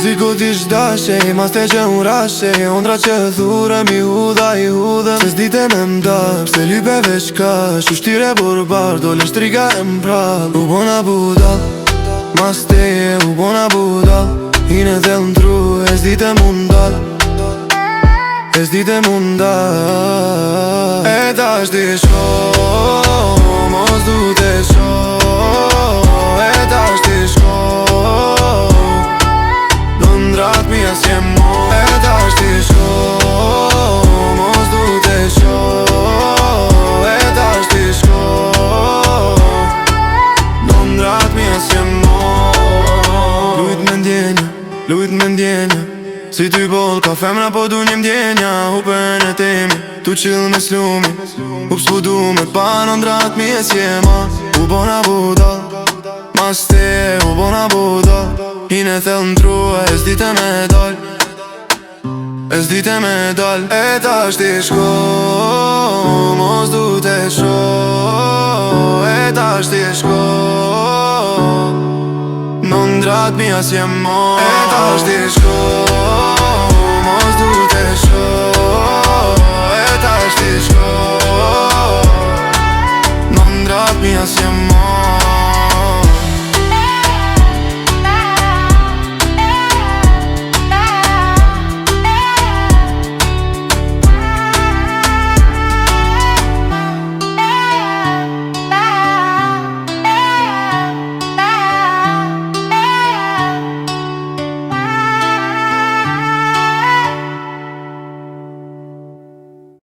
Ziku t'ish dashe, mas te që unë rashe Ondra që thure mi hudha i hudhe Se s'dite me mdap, se lype veç ka Shushtire burbar, dole shtrika e mprall U bona budal, mas teje u bona budal Hine dhe l'ndru, e s'dite mundal E s'dite mundal E ta shti shko, mos du te shko E ta shti shko Dondrat mia si e mo E ta shti shko, mos du te shko E ta shti shko Dondrat mia si e mo Lujt me ndjenja Si ty bol ka femra po du një mdjenja Hupen e temi, tu qill me slumi Ups po du me pa ndrat mi e si e ma U bona budal, mas te u bona budal Hine thell n'tru e s'dite me dal E s'dite me dal E ta shti shko, mos du te shko E ta shti shko Ndrat mia si e mo E ta shti shko, mos du te shko